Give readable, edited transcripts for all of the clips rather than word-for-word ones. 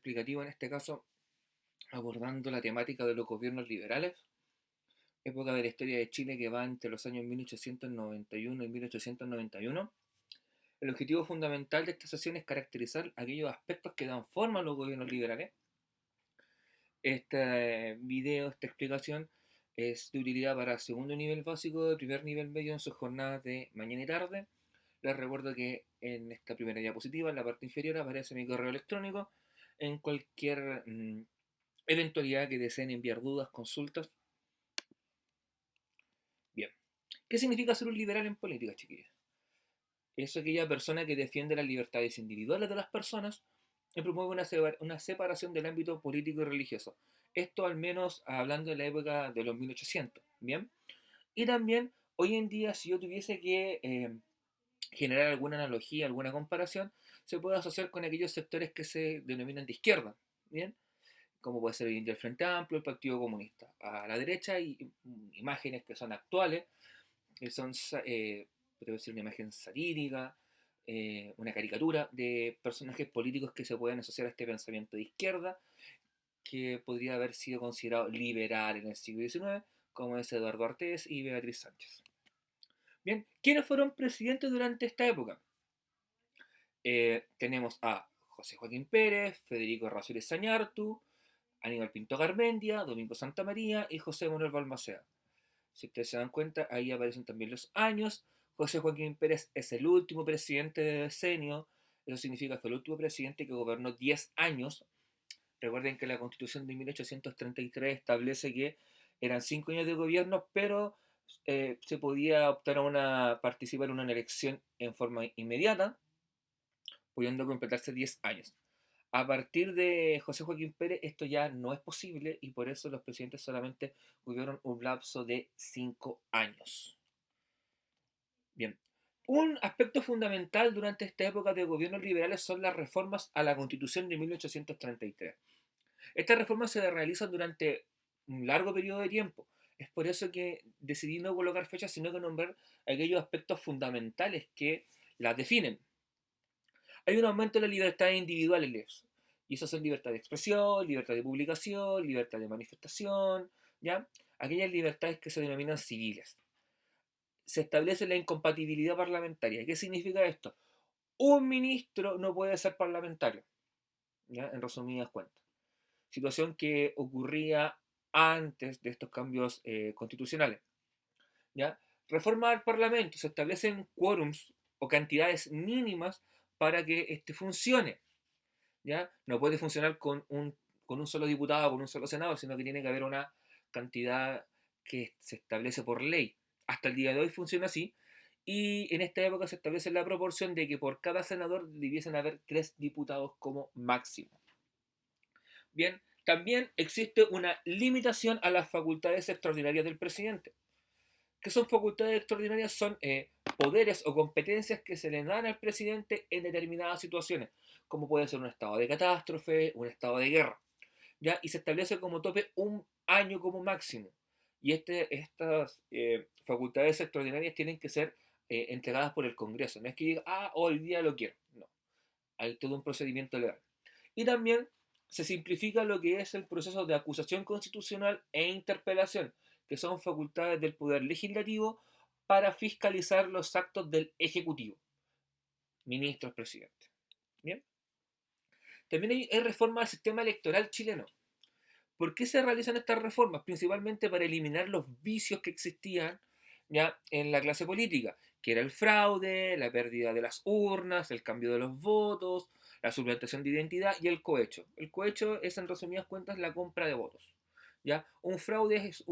explicativo en este caso, abordando la temática de los gobiernos liberales, época de la historia de Chile que va entre los años 1891 y 1891. El objetivo fundamental de esta sesión es caracterizar aquellos aspectos que dan forma a los gobiernos liberales. Este video, esta explicación, es de utilidad para segundo nivel básico, de primer nivel medio en sus jornadas de mañana y tarde. Les recuerdo que en esta primera diapositiva, en la parte inferior, aparece mi correo electrónico. En cualquier eventualidad que deseen enviar dudas, consultas. Bien. ¿Qué significa ser un liberal en política, chiquillos? Es aquella persona que defiende las libertades individuales de las personas y promueve una separación del ámbito político y religioso. Esto al menos hablando de la época de los 1800. Bien. Y también, hoy en día, si yo tuviese que generar alguna analogía, alguna comparación, se puede asociar con aquellos sectores que se denominan de izquierda. Bien. Como puede ser hoy en día el Frente Amplio, el Partido Comunista. A la derecha hay imágenes que son actuales, que son, puede ser una imagen satírica, una caricatura de personajes políticos que se pueden asociar a este pensamiento de izquierda, que podría haber sido considerado liberal en el siglo XIX, como es Eduardo Artés y Beatriz Sánchez. Bien, ¿quiénes fueron presidentes durante esta época? Tenemos a José Joaquín Pérez, Federico Errázuriz Sañartu, Aníbal Pinto Garmendia, Domingo Santamaría y José Manuel Balmaceda. Si ustedes se dan cuenta, ahí aparecen también los años. José Joaquín Pérez es el último presidente de decenio. Eso significa que fue el último presidente que gobernó 10 años. Recuerden que la Constitución de 1833 establece que eran 5 años de gobierno, pero se podía optar a participar en una elección en forma inmediata, pudiendo completarse 10 años. A partir de José Joaquín Pérez esto ya no es posible y por eso los presidentes solamente tuvieron un lapso de 5 años. Bien, un aspecto fundamental durante esta época de gobiernos liberales son las reformas a la Constitución de 1833. Estas reformas se realizan durante un largo periodo de tiempo. Es por eso que decidí no colocar fechas, sino que nombrar aquellos aspectos fundamentales que las definen. Hay un aumento de las libertades individuales, y esas son libertad de expresión, libertad de publicación, libertad de manifestación, ¿ya? Aquellas libertades que se denominan civiles. Se establece la incompatibilidad parlamentaria. ¿Qué significa esto? Un ministro no puede ser parlamentario, ¿ya? En resumidas cuentas. Situación que ocurría antes de estos cambios constitucionales, ¿ya? Reforma del Parlamento. Se establecen quórums o cantidades mínimas para que este funcione, ¿ya? No puede funcionar con un solo diputado o con un solo senador, sino que tiene que haber una cantidad que se establece por ley. Hasta el día de hoy funciona así. Y en esta época se establece la proporción de que por cada senador debiesen haber 3 diputados como máximo. Bien, también existe una limitación a las facultades extraordinarias del presidente. ¿Qué son facultades extraordinarias? Son poderes o competencias que se le dan al presidente en determinadas situaciones, como puede ser un estado de catástrofe, un estado de guerra, ¿ya? Y se establece como tope un año como máximo. Y estas facultades extraordinarias tienen que ser entregadas por el Congreso. No es que diga, hoy día lo quiero. No, hay todo un procedimiento legal. Y también se simplifica lo que es el proceso de acusación constitucional e interpelación, que son facultades del Poder Legislativo para fiscalizar los actos del Ejecutivo, ministros, presidentes. ¿Bien? También hay reforma al sistema electoral chileno. ¿Por qué se realizan estas reformas? Principalmente para eliminar los vicios que existían ya en la clase política, que era el fraude, la pérdida de las urnas, el cambio de los votos, la suplantación de identidad y el cohecho. El cohecho es, en resumidas cuentas, la compra de votos. ¿Ya? Un fraude es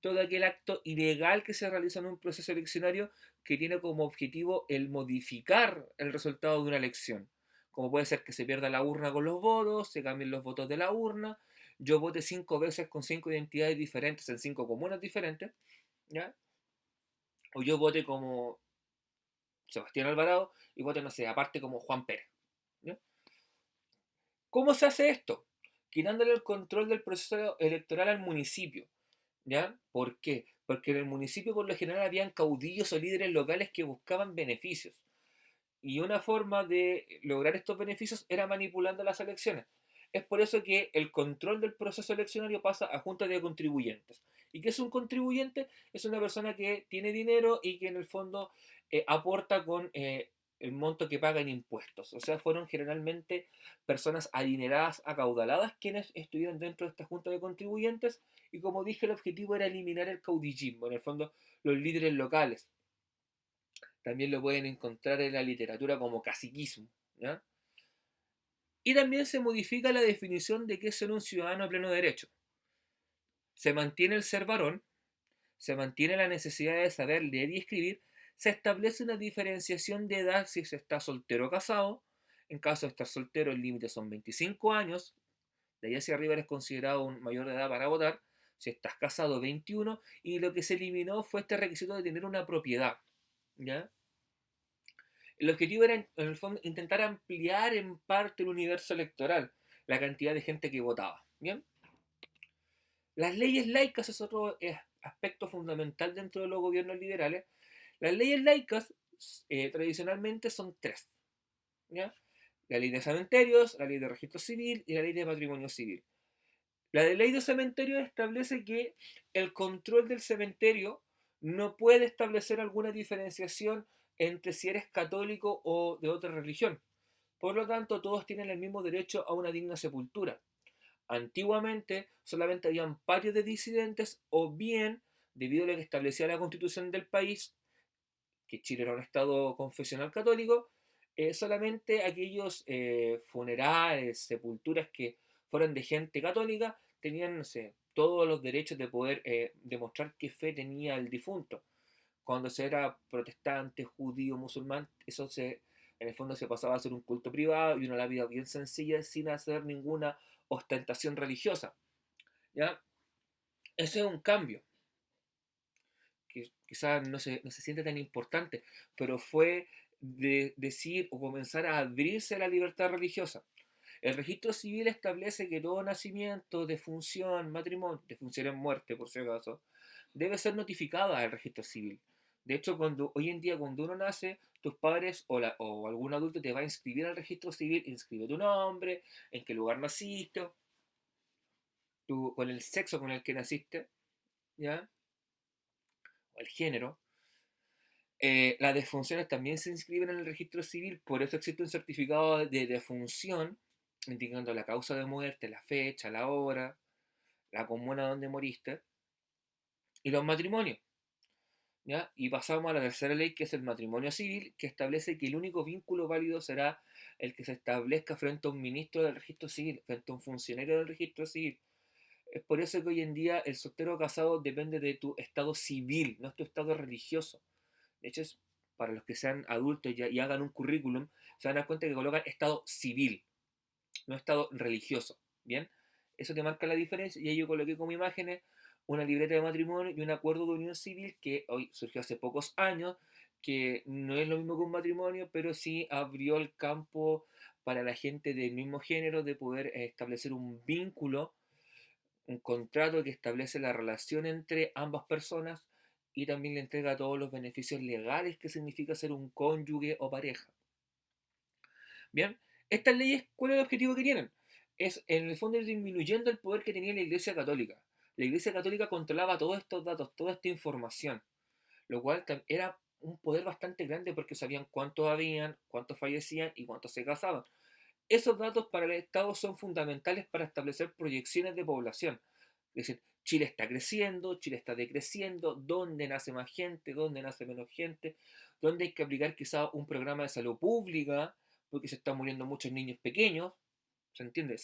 todo aquel acto ilegal que se realiza en un proceso eleccionario que tiene como objetivo el modificar el resultado de una elección. Como puede ser que se pierda la urna con los votos, se cambien los votos de la urna, yo vote 5 veces con 5 identidades diferentes en 5 comunas diferentes, ¿ya? O yo vote como Sebastián Alvarado y vote, no sé, aparte como Juan Pérez, ¿ya? ¿Cómo se hace esto? Quitándole el control del proceso electoral al municipio, ¿ya? ¿Por qué? Porque en el municipio por lo general habían caudillos o líderes locales que buscaban beneficios. Y una forma de lograr estos beneficios era manipulando las elecciones. Es por eso que el control del proceso eleccionario pasa a junta de contribuyentes. ¿Y qué es un contribuyente? Es una persona que tiene dinero y que en el fondo aporta con el monto que paga en impuestos. O sea, fueron generalmente personas adineradas, acaudaladas, quienes estuvieron dentro de esta junta de contribuyentes. Y como dije, el objetivo era eliminar el caudillismo, en el fondo los líderes locales. También lo pueden encontrar en la literatura como caciquismo, ¿ya? Y también se modifica la definición de qué es ser un ciudadano a pleno derecho. Se mantiene el ser varón, se mantiene la necesidad de saber leer y escribir, se establece una diferenciación de edad si se está soltero o casado. En caso de estar soltero, el límite son 25 años, de ahí hacia arriba eres considerado un mayor de edad para votar. Si estás casado, 21, y lo que se eliminó fue este requisito de tener una propiedad, ¿ya? El objetivo era, en el fondo, intentar ampliar en parte el universo electoral, la cantidad de gente que votaba. ¿Bien? Las leyes laicas es otro aspecto fundamental dentro de los gobiernos liberales. Las leyes laicas tradicionalmente son tres. ¿Ya? La ley de cementerios, la ley de registro civil y la ley de patrimonio civil. La de ley de cementerio establece que el control del cementerio no puede establecer alguna diferenciación entre si eres católico o de otra religión. Por lo tanto, todos tienen el mismo derecho a una digna sepultura. Antiguamente solamente habían patios de disidentes o bien, debido a lo que establecía la constitución del país, que Chile era un estado confesional católico, solamente aquellos funerales, sepulturas que fueran de gente católica, tenían, no sé, todos los derechos de poder demostrar qué fe tenía el difunto. Cuando se era protestante, judío, musulmán, en el fondo se pasaba a ser un culto privado y una vida bien sencilla sin hacer ninguna ostentación religiosa. ¿Ya? Ese es un cambio que quizás no se siente tan importante, pero fue decir o comenzar a abrirse a la libertad religiosa. El registro civil establece que todo nacimiento, defunción, matrimonio, defunción en muerte por si acaso, debe ser notificado al registro civil. De hecho, hoy en día cuando uno nace, tus padres o algún adulto te va a inscribir al registro civil, inscribe tu nombre, en qué lugar naciste, con el sexo con el que naciste, ¿ya? O el género. Las defunciones también se inscriben en el registro civil, por eso existe un certificado de defunción indicando la causa de muerte, la fecha, la hora, la comuna donde moriste, y los matrimonios. ¿Ya? Y pasamos a la tercera ley, que es el matrimonio civil, que establece que el único vínculo válido será el que se establezca frente a un ministro del registro civil, frente a un funcionario del registro civil. Es por eso que hoy en día el soltero casado depende de tu estado civil, no es tu estado religioso. De hecho, para los que sean adultos y hagan un currículum, se van a dar cuenta que colocan estado civil, no estado religioso. ¿Bien? Eso te marca la diferencia. Y ahí yo coloqué como imágenes una libreta de matrimonio y un acuerdo de unión civil que hoy surgió hace pocos años, que no es lo mismo que un matrimonio, pero sí abrió el campo para la gente del mismo género de poder establecer un vínculo, un contrato que establece la relación entre ambas personas y también le entrega todos los beneficios legales que significa ser un cónyuge o pareja. Bien, estas leyes, ¿cuál es el objetivo que tienen? Es en el fondo ir disminuyendo el poder que tenía la Iglesia Católica. La Iglesia Católica controlaba todos estos datos, toda esta información, lo cual era un poder bastante grande porque sabían cuántos habían, cuántos fallecían y cuántos se casaban. Esos datos para el Estado son fundamentales para establecer proyecciones de población. Es decir, Chile está creciendo, Chile está decreciendo, dónde nace más gente, dónde nace menos gente, dónde hay que aplicar quizá un programa de salud pública, porque se están muriendo muchos niños pequeños, ¿se entiende?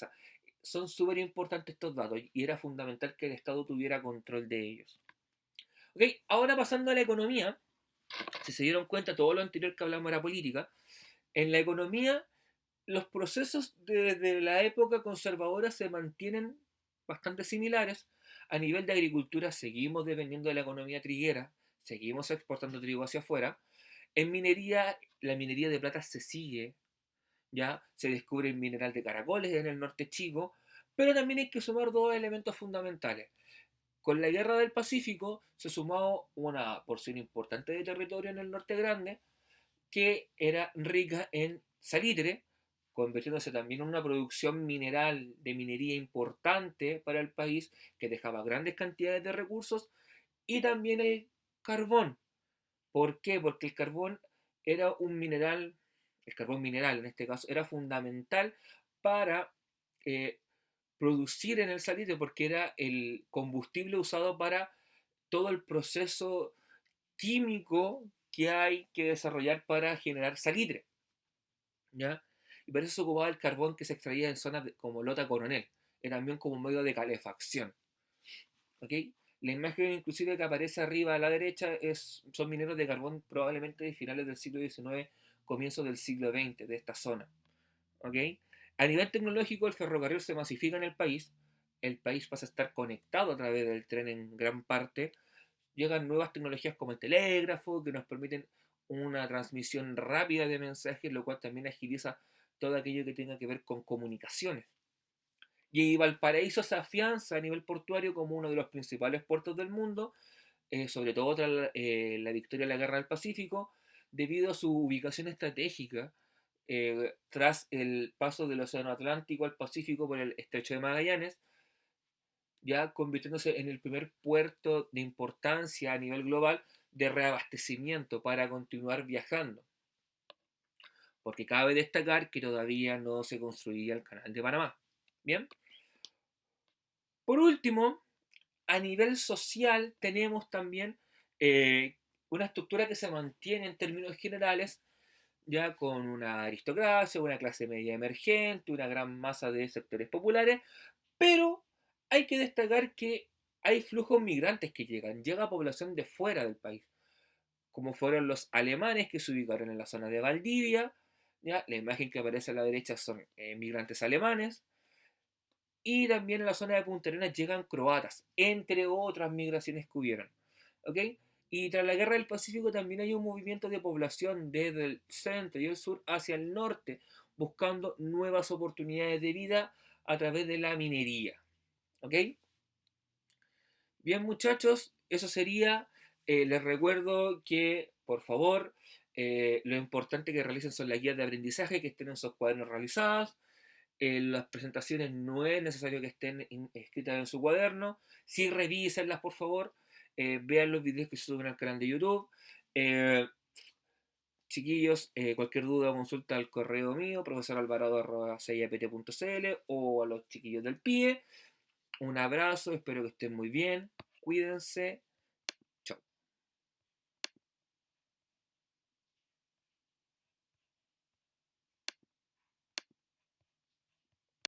Son súper importantes estos datos y era fundamental que el Estado tuviera control de ellos. Ok, ahora pasando a la economía, si se dieron cuenta, todo lo anterior que hablamos era política. En la economía, los procesos desde la época conservadora se mantienen bastante similares. A nivel de agricultura seguimos dependiendo de la economía triguera, seguimos exportando trigo hacia afuera. En minería, la minería de plata se sigue, ya se descubre el mineral de caracoles en el norte chico, pero también hay que sumar dos elementos fundamentales. Con la guerra del Pacífico se sumó una porción importante de territorio en el norte grande que era rica en salitre, convirtiéndose también en una producción mineral de minería importante para el país, que dejaba grandes cantidades de recursos, y también el carbón. ¿Por qué? Porque el carbón era un mineral, el carbón mineral en este caso, era fundamental para eh, producir en el salitre, porque era el combustible usado para todo el proceso químico que hay que desarrollar para generar salitre, ¿ya? Y para eso se ocupaba el carbón que se extraía en zonas como Lota Coronel, era también como un medio de calefacción, ¿ok? La imagen inclusive que aparece arriba a la derecha son mineros de carbón probablemente de finales del siglo XIX, comienzos del siglo XX, de esta zona, ¿ok? A nivel tecnológico, el ferrocarril se masifica en el país pasa a estar conectado a través del tren en gran parte, llegan nuevas tecnologías como el telégrafo, que nos permiten una transmisión rápida de mensajes, lo cual también agiliza todo aquello que tenga que ver con comunicaciones. Y Valparaíso se afianza a nivel portuario como uno de los principales puertos del mundo, sobre todo tras la victoria de la Guerra del Pacífico, debido a su ubicación estratégica tras el paso del Océano Atlántico al Pacífico por el Estrecho de Magallanes, ya convirtiéndose en el primer puerto de importancia a nivel global de reabastecimiento para continuar viajando. Porque cabe destacar que todavía no se construía el canal de Panamá. Bien. Por último, a nivel social tenemos también eh, una estructura que se mantiene en términos generales, ya con una aristocracia, una clase media emergente, una gran masa de sectores populares, pero hay que destacar que hay flujos migrantes que llegan, llega población de fuera del país, como fueron los alemanes que se ubicaron en la zona de Valdivia, ¿ya? La imagen que aparece a la derecha son migrantes alemanes, y también en la zona de Punta Arenas llegan croatas, entre otras migraciones que hubieron, ¿ok? Y tras la Guerra del Pacífico también hay un movimiento de población desde el centro y el sur hacia el norte, buscando nuevas oportunidades de vida a través de la minería, ¿ok? Bien, muchachos, eso sería. Les recuerdo que, por favor, lo importante que realicen son las guías de aprendizaje, que estén en sus cuadernos realizadas. Las presentaciones no es necesario que estén escritas en su cuaderno. Sí, revísenlas, por favor. Vean los videos que se suben al canal de YouTube. Eh, Chiquillos, cualquier duda o consulta al correo mío, profesoralvarado.cl, o a los chiquillos del PIE. Un abrazo, espero que estén muy bien. Cuídense